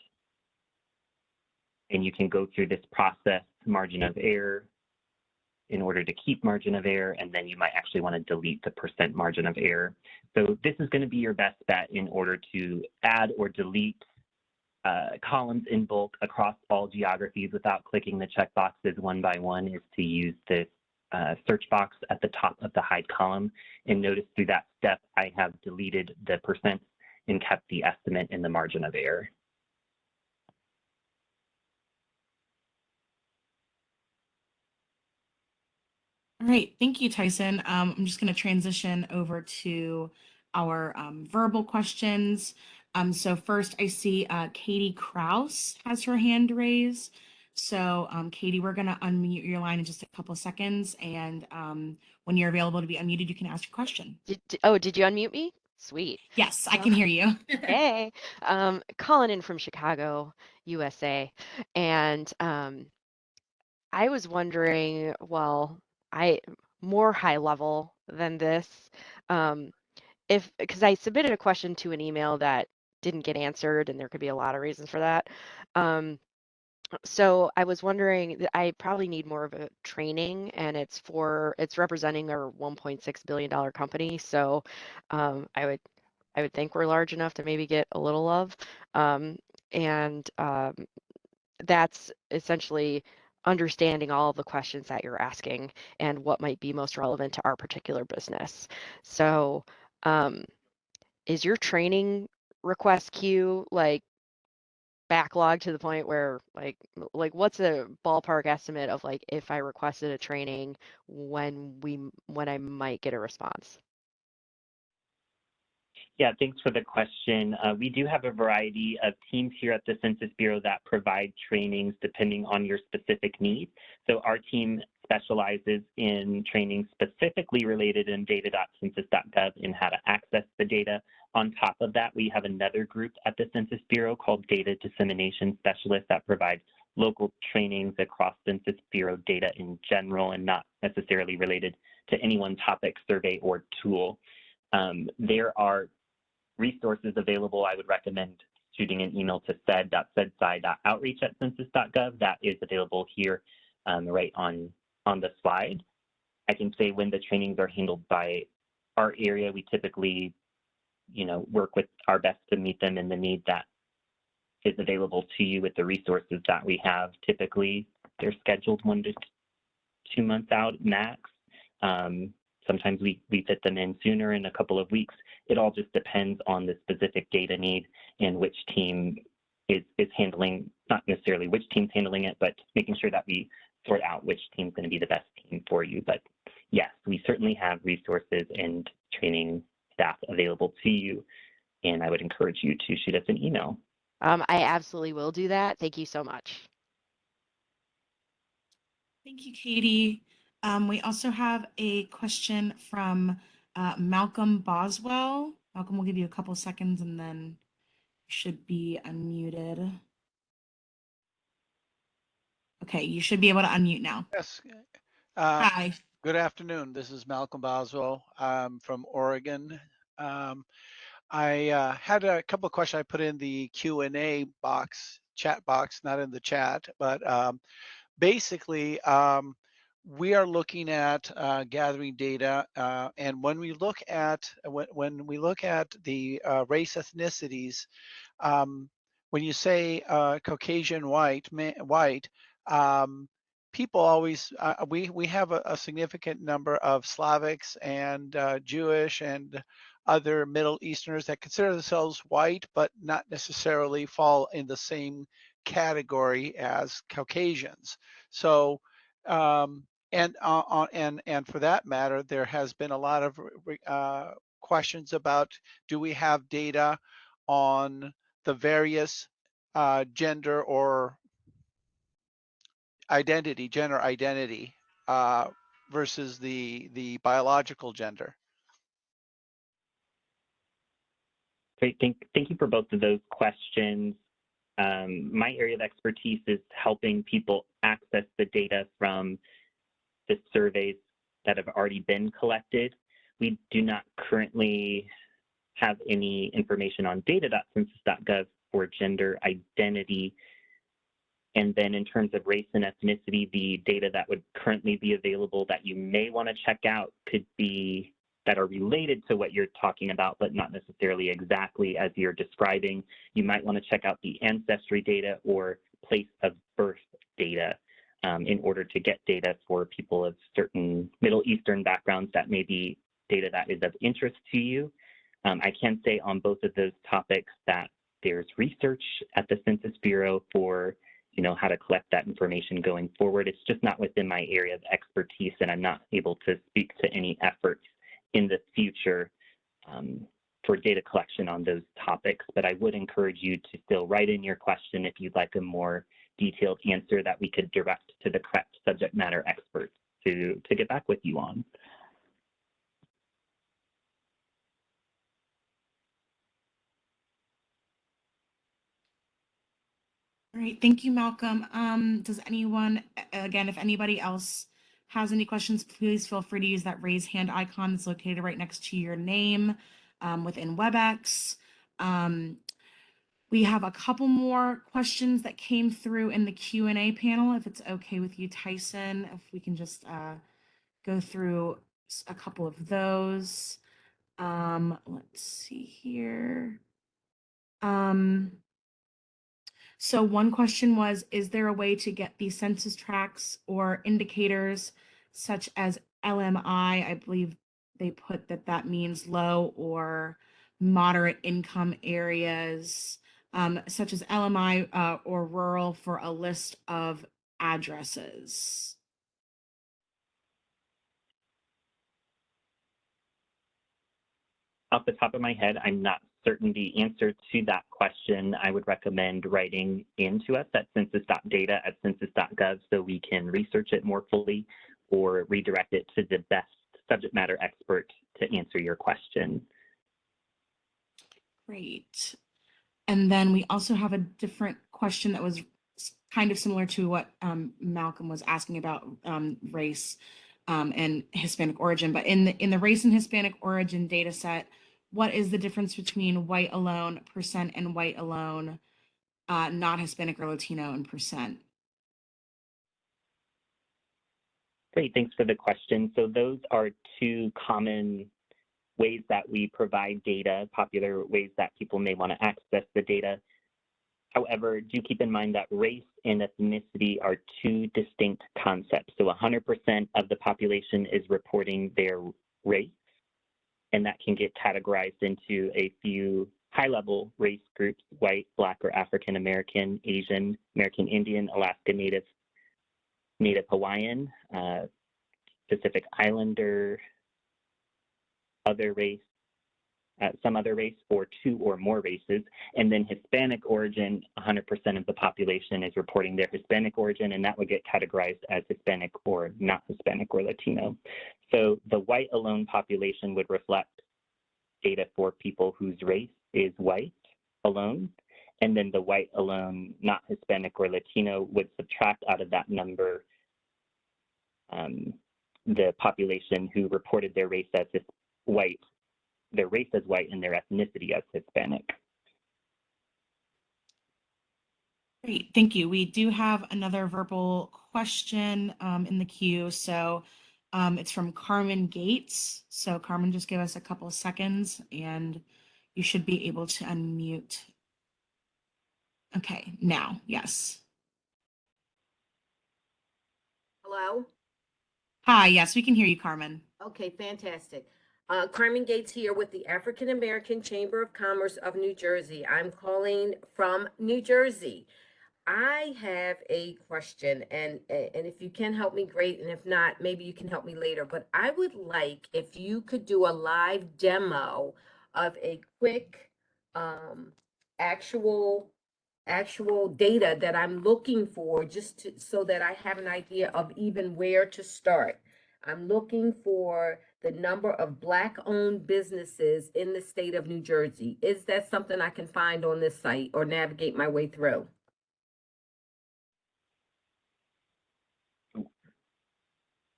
And you can go through this process, margin of error, in order to keep margin of error, and then you might actually want to delete the percent margin of error. So this is going to be your best bet in order to add or delete columns in bulk across all geographies without clicking the checkboxes one by one, is to use this search box at the top of the hide column. And notice through that step, I have deleted the percent and kept the estimate and the margin of error. All right, thank you, Tyson. I'm just going to transition over to our verbal questions. So first I see Katie Kraus has her hand raised. So Katie, we're going to unmute your line in just a couple of seconds. And when you're available to be unmuted, you can ask your question. Did you unmute me? Sweet. Yes, I can hear you. Hey, calling in from Chicago, USA. And I was wondering, well, more high level than this, because I submitted a question to an email that didn't get answered, and there could be a lot of reasons for that. So I was wondering that I probably need more of a training, and it's representing our $1.6 billion company. So I would think we're large enough to maybe get a little love. And that's essentially understanding all of the questions that you're asking and what might be most relevant to our particular business. So is your training request queue like backlog to the point where like what's a ballpark estimate of like if I requested a training when I might get a response? Yeah, thanks for the question. We do have a variety of teams here at the Census Bureau that provide trainings depending on your specific needs. So our team specializes in training specifically related in data.census.gov and how to access the data. On top of that, we have another group at the Census Bureau called Data Dissemination Specialists that provide local trainings across Census Bureau data in general and not necessarily related to any one topic, survey, or tool. There are resources available. I would recommend shooting an email to sed.cedsci.outreach@census.gov. That is available here right on the slide. I can say when the trainings are handled by our area, we typically, work with our best to meet them in the need that is available to you with the resources that we have. Typically, they're scheduled 1 to 2 months out max. Sometimes we fit them in sooner, in a couple of weeks. It all just depends on the specific data need and which team is handling, not necessarily which team's handling it, but making sure that we sort out which team's going to be the best team for you. But yes, we certainly have resources and training staff available to you, and I would encourage you to shoot us an email. I absolutely will do that. Thank you so much. Thank you, Katie. We also have a question from Malcolm Boswell. Malcolm, we'll give you a couple seconds and then you should be unmuted. Okay, you should be able to unmute now. Yes. Hi. Good afternoon. This is Malcolm Boswell. I'm from Oregon. I had a couple of questions I put in the Q&A box, chat box, not in the chat, but basically, we are looking at gathering data, and when we look at the race ethnicities, when you say Caucasian white, people always we have a significant number of Slavics and Jewish and other Middle Easterners that consider themselves white, but not necessarily fall in the same category as Caucasians. So, and for that matter, there has been a lot of questions about, do we have data on the various gender or gender identity versus the biological gender? Great, thank you for both of those questions. My area of expertise is helping people access the data from the surveys that have already been collected. We do not currently have any information on data.census.gov for gender identity. And then in terms of race and ethnicity, the data that would currently be available that you may want to check out could be that are related to what you're talking about, but not necessarily exactly as you're describing. You might want to check out the ancestry data or place of birth data in order to get data for people of certain Middle Eastern backgrounds that may be data that is of interest to you. I can say on both of those topics that there's research at the Census Bureau for how to collect that information going forward. It's just not within my area of expertise, and I'm not able to speak to any efforts in the future for data collection on those topics. But I would encourage you to still write in your question if you'd like a more detailed answer that we could direct to the correct subject matter experts to get back with you on. All right, thank you, Malcolm. Does anyone, again, if anybody else has any questions, please feel free to use that raise hand icon that's located right next to your name within WebEx. We have a couple more questions that came through in the Q&A panel, if it's okay with you, Tyson, if we can just go through a couple of those. Let's see here. So one question was, is there a way to get the census tracts or indicators such as LMI? I believe they put that means low or moderate income areas, such as LMI or rural, for a list of addresses. Off the top of my head, I'm not certain the answer to that question. I would recommend writing into us at census.data@census.gov so we can research it more fully, or redirect it to the best subject matter expert to answer your question. Great. And then we also have a different question that was kind of similar to what Malcolm was asking about race and Hispanic origin. But in the race and Hispanic origin data set, what is the difference between white alone percent and white alone, not Hispanic or Latino and percent? Great, thanks for the question. So those are two common ways that we provide data, popular ways that people may want to access the data. However, do keep in mind that race and ethnicity are two distinct concepts. So 100% of the population is reporting their race, and that can get categorized into a few high-level race groups: white, Black, or African American, Asian, American Indian, Alaska Native, Native Hawaiian, Pacific Islander, other race, some other race, or two or more races. And then Hispanic origin, 100% of the population is reporting their Hispanic origin, and that would get categorized as Hispanic or not Hispanic or Latino. So the white alone population would reflect data for people whose race is white alone, and then the white alone, not Hispanic or Latino, would subtract out of that number the population who reported their race as white, their race as white, and their ethnicity as Hispanic. Great, thank you. We do have another verbal question in the queue. So it's from Carmen Gates. So Carmen, just give us a couple of seconds and you should be able to unmute. Okay, now, yes. Hello? Hi, yes, we can hear you, Carmen. Okay, fantastic. Carmen Gates here with the African American Chamber of Commerce of New Jersey. I'm calling from New Jersey. I have a question, and if you can help me, great, and if not, maybe you can help me later. But I would like if you could do a live demo of a quick actual data that I'm looking for, so that I have an idea of even where to start. I'm looking for the number of Black-owned businesses in the state of New Jersey. Is that something I can find on this site or navigate my way through?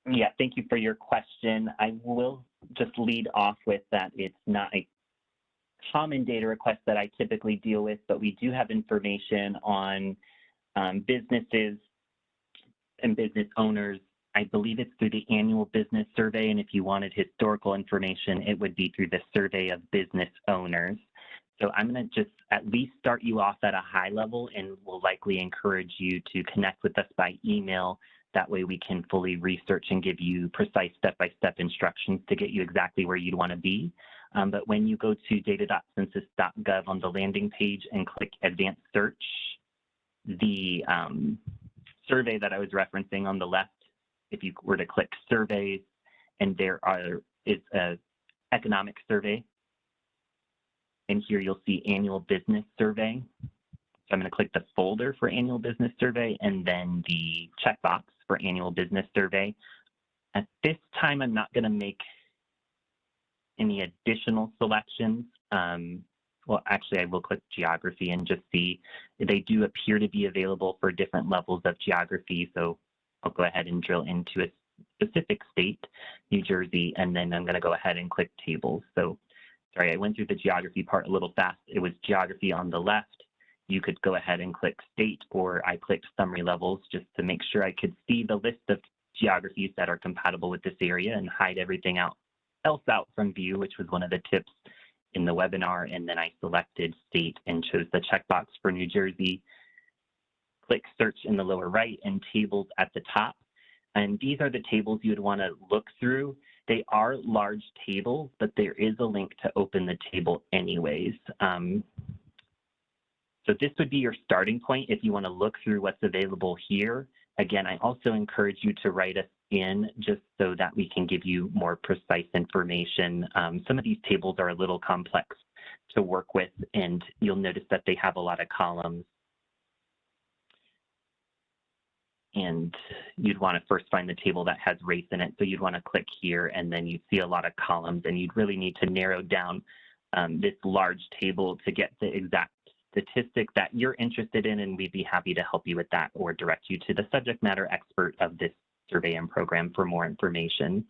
Yeah, thank you for your question. I will just lead off with that it's not a common data request that I typically deal with, but we do have information on businesses and business owners. I believe it's through the annual business survey, and if you wanted historical information, it would be through the survey of business owners. So I'm going to just at least start you off at a high level, and will likely encourage you to connect with us by email. That way we can fully research and give you precise step-by-step instructions to get you exactly where you'd want to be. But when you go to data.census.gov on the landing page and click Advanced Search, the survey that I was referencing on the left, if you were to click Surveys, and it's an economic survey, and here you'll see Annual Business Survey. So I'm going to click the folder for Annual Business Survey and then the checkbox for Annual Business Survey. At this time, I'm not going to make any additional selections. Well, actually, I will click Geography and just see. They do appear to be available for different levels of geography, so I'll go ahead and drill into a specific state, New Jersey, and then I'm going to go ahead and click Tables. So, sorry, I went through the geography part a little fast. It was geography on the left. You could go ahead and click State, or I clicked Summary Levels just to make sure I could see the list of geographies that are compatible with this area and hide everything else out from view, which was one of the tips in the webinar. And then I selected State and chose the checkbox for New Jersey. Click Search in the lower right and Tables at the top. And these are the tables you would want to look through. They are large tables, but there is a link to open the table anyways. So this would be your starting point if you want to look through what's available here. Again, I also encourage you to write us in just so that we can give you more precise information. Some of these tables are a little complex to work with, and you'll notice that they have a lot of columns. And you'd want to first find the table that has race in it. So you'd want to click here, and then you'd see a lot of columns, and you'd really need to narrow down this large table to get the exact statistic that you're interested in, and we'd be happy to help you with that or direct you to the subject matter expert of this survey and program for more information.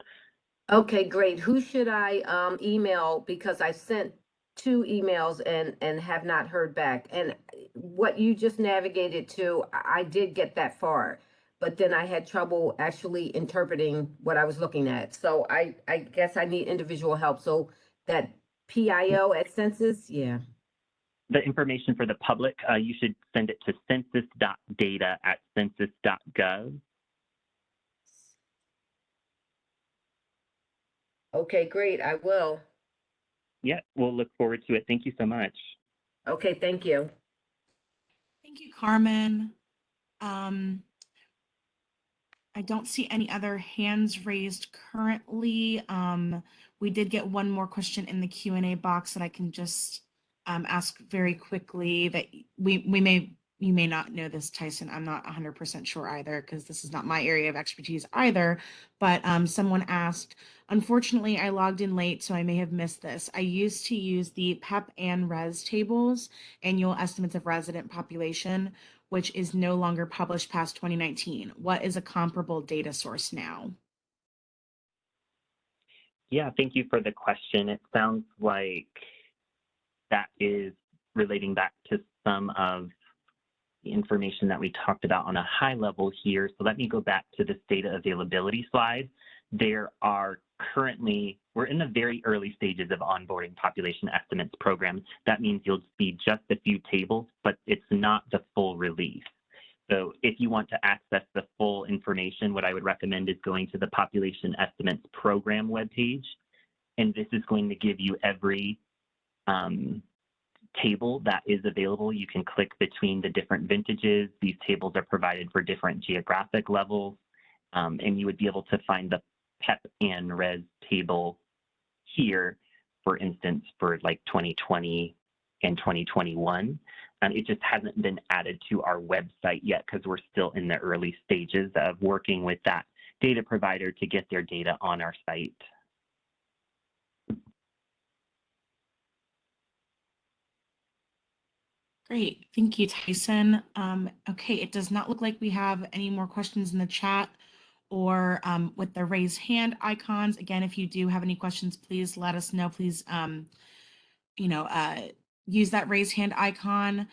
Okay, great. Who should I email? Because I sent 2 emails and have not heard back. And what you just navigated to, I did get that far, but then I had trouble actually interpreting what I was looking at. So I guess I need individual help. So that PIO at Census, yeah. The information for the public, you should send it to census.data@census.gov. Okay, great. I will. Yeah, we'll look forward to it. Thank you so much. Okay, thank you. Thank you, Carmen. I don't see any other hands raised currently. We did get one more question in the Q&A box that I can just ask very quickly that you may not know this, Tyson. I'm not 100% sure either because this is not my area of expertise either. But someone asked, unfortunately, I logged in late, so I may have missed this. I used to use the PEP and RES tables, annual estimates of resident population, which is no longer published past 2019. What is a comparable data source now? Yeah, thank you for the question. It sounds like that is relating back to some of the information that we talked about on a high level here. So let me go back to this data availability slide. There are currently, we're in the very early stages of onboarding population estimates program. That means you'll see just a few tables, but it's not the full release. So if you want to access the full information, what I would recommend is going to the population estimates program webpage. And this is going to give you every table that is available. You can click between the different vintages. These tables are provided for different geographic levels. And you would be able to find the PEP and RES table here, for instance, for like 2020 and 2021. It just hasn't been added to our website yet because we're still in the early stages of working with that data provider to get their data on our site. Great, thank you, Tyson. Okay, it does not look like we have any more questions in the chat or with the raise hand icons. Again, if you do have any questions, please let us know. Please, use that raise hand icon.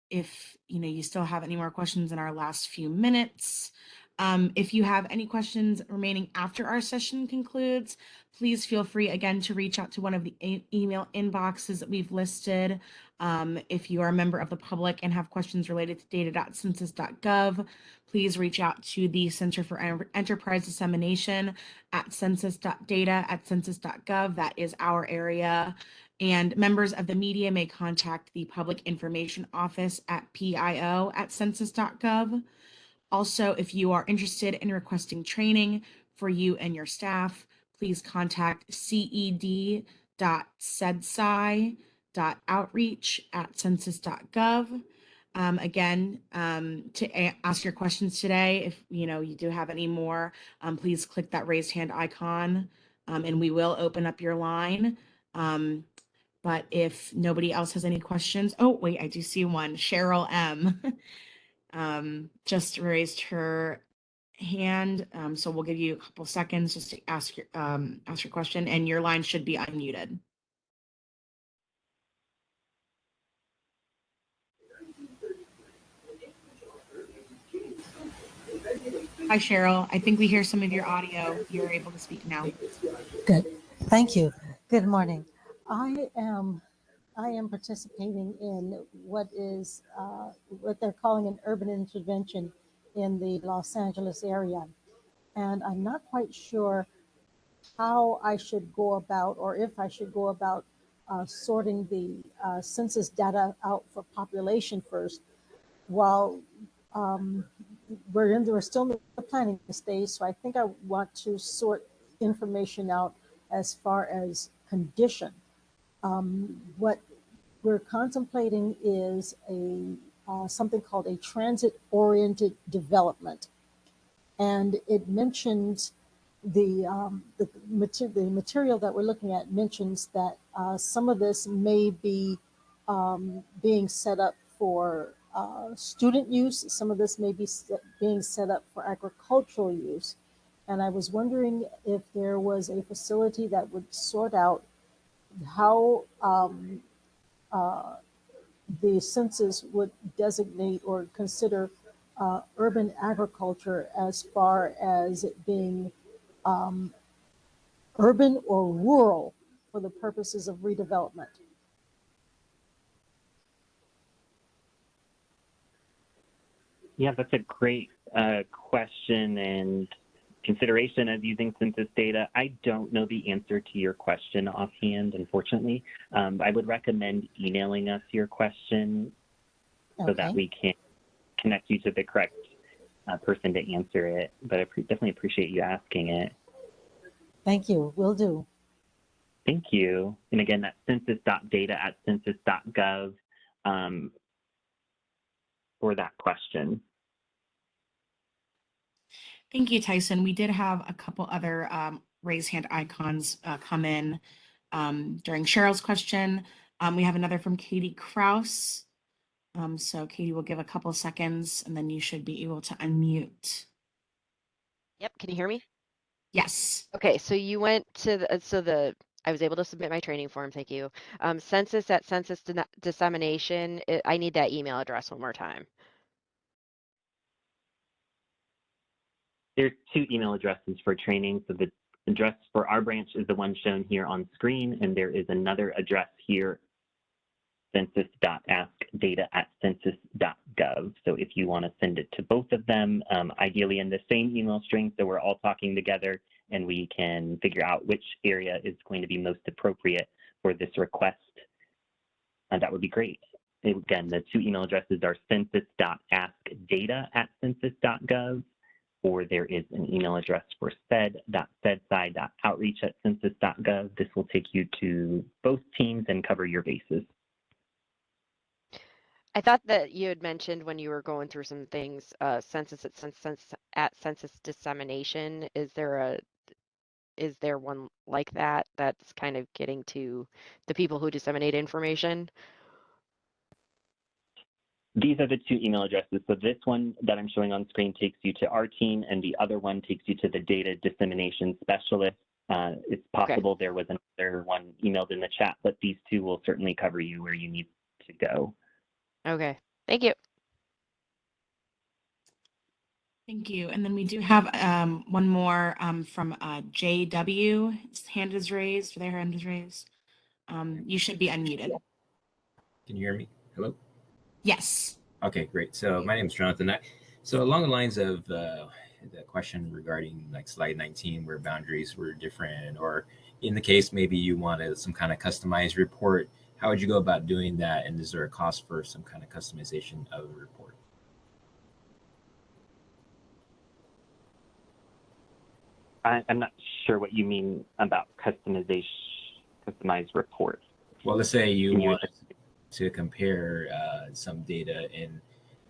If you still have any more questions in our last few minutes. If you have any questions remaining after our session concludes, please feel free again to reach out to one of the email inboxes that we've listed. If you are a member of the public and have questions related to data.census.gov, please reach out to the Center for Enterprise Dissemination at census.data@census.gov. That is our area. And members of the media may contact the Public Information Office at PIO@census.gov. Also, if you are interested in requesting training for you and your staff, please contact ced.cedsci.outreach@census.gov. Again, to ask your questions today, if you do have any more, please click that raised hand icon and we will open up your line. But if nobody else has any questions, oh wait, I do see one. Cheryl M. Just raised her hand, so we'll give you a couple seconds just to ask your question, and your line should be unmuted. Hi, Cheryl. I think we hear some of your audio. You're able to speak now. Good. Thank you. Good morning. I am participating in what they're calling an urban intervention in the Los Angeles area. And I'm not quite sure how I should go about, or if I should go about sorting the census data out for population first, while we're still in the planning stage, so I think I want to sort information out as far as condition. What we're contemplating is a something called a transit-oriented development, and it mentions the material that we're looking at mentions that some of this may be being set up for student use. Some of this may be being set up for agricultural use. And I was wondering if there was a facility that would sort out how the census would designate or consider urban agriculture as far as it being urban or rural for the purposes of redevelopment. Yeah, that's a great question and consideration of using census data. I don't know the answer to your question offhand, unfortunately. I would recommend emailing us your question so that we can connect you to the correct person to answer it. But I definitely appreciate you asking it. Thank you. Will do. Thank you. And again, that's census.data@census.gov for that question. Thank you, Tyson. We did have a couple other raise hand icons come in during Cheryl's question. We have another from Katie Kraus. So Katie will give a couple of seconds and then you should be able to unmute. Yep, can you hear me? Yes. Okay, so you went to I was able to submit my training form, thank you. Census at Census Dissemination, I need that email address one more time. There's two email addresses for training. So the address for our branch is the one shown here on screen, and there is another address here, census.askdata@census.gov. So if you want to send it to both of them, ideally in the same email string, so we're all talking together and we can figure out which area is going to be most appropriate for this request, that would be great. Again, the two email addresses are census.askdata@census.gov, or there is an email address for fed.fedsci.outreach@census.gov. This will take you to both teams and cover your bases. I thought that you had mentioned when you were going through some things, census at census dissemination. Is there one like that that's kind of getting to the people who disseminate information? These are the two email addresses. So this one that I'm showing on screen takes you to our team, and the other one takes you to the data dissemination specialist. It's possible there was another one emailed in the chat, but these two will certainly cover you where you need to go. Okay, thank you. Thank you. And then we do have one more from JW. His hand is raised, their hand is raised. You should be unmuted. Can you hear me? Hello? Yes. Okay, great. So my name is Jonathan. So along the lines of the question regarding like slide 19, where boundaries were different, or in the case, maybe you wanted some kind of customized report, how would you go about doing that? And is there a cost for some kind of customization of the report? I'm not sure what you mean about customized reports. Well, let's say you want to compare some data and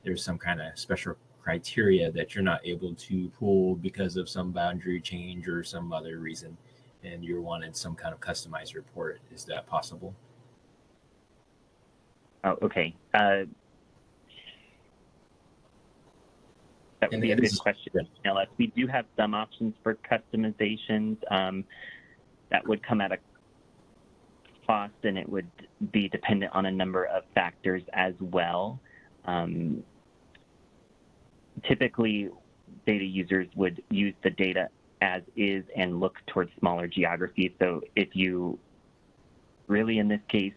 there's some kind of special criteria that you're not able to pull because of some boundary change or some other reason, and you wanted some kind of customized report. Is that possible? Oh, okay. That would be a good question to email us. We do have some options for customizations that would come at a cost, and it would be dependent on a number of factors as well. Typically, data users would use the data as is and look towards smaller geographies. So if you really, in this case,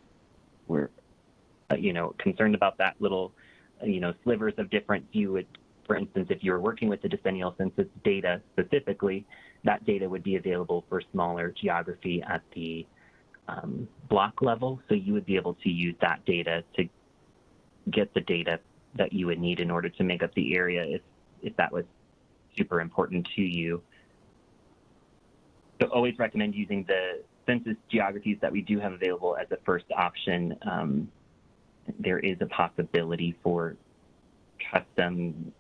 were concerned about that little, slivers of difference, you would, for instance, if you were working with the decennial census data specifically, that data would be available for smaller geography at the block level. So you would be able to use that data to get the data that you would need in order to make up the area. if that was super important to you. So always recommend using the census geographies that we do have available as a first option. There is a possibility for custom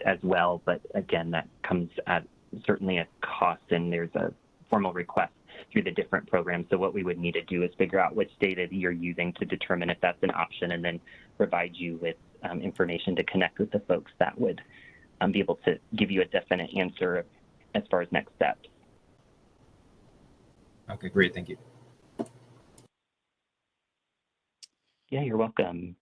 as well, but again, that comes at certainly a cost, and there's a formal request through the different programs. So what we would need to do is figure out which data you're using to determine if that's an option, and then provide you with information to connect with the folks that would be able to give you a definite answer as far as next steps. Okay, great, thank you. Yeah, you're welcome.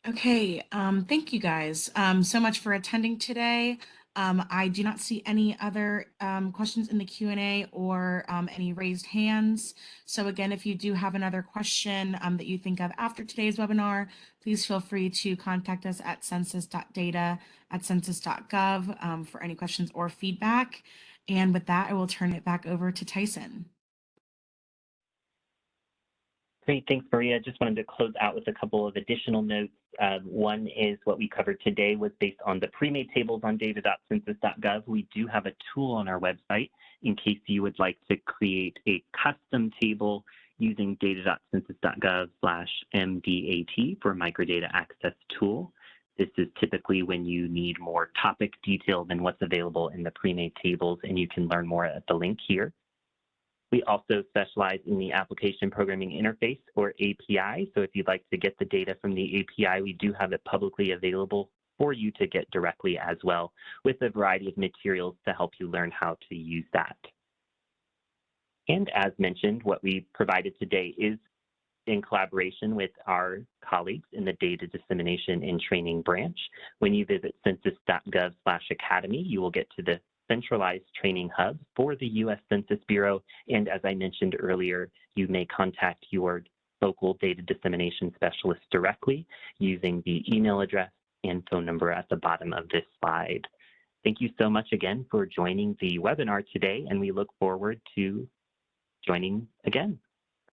Okay, thank you guys so much for attending today. I do not see any other questions in the Q&A or any raised hands. So again, if you do have another question that you think of after today's webinar, please feel free to contact us at census.data@census.gov for any questions or feedback. And with that, I will turn it back over to Tyson. Great, thanks, Maria. Just wanted to close out with a couple of additional notes. One is what we covered today was based on the pre-made tables on data.census.gov. We do have a tool on our website in case you would like to create a custom table using data.census.gov/MDAT for microdata access tool. This is typically when you need more topic detail than what's available in the pre-made tables, and you can learn more at the link here. We also specialize in the Application Programming Interface, or API. So if you'd like to get the data from the API, we do have it publicly available for you to get directly as well, with a variety of materials to help you learn how to use that. And as mentioned, what we provided today is in collaboration with our colleagues in the Data Dissemination and Training branch. When you visit census.gov/academy, you will get to the centralized training hub for the U.S. Census Bureau. And as I mentioned earlier, you may contact your local data dissemination specialist directly using the email address and phone number at the bottom of this slide. Thank you so much again for joining the webinar today, and we look forward to joining again.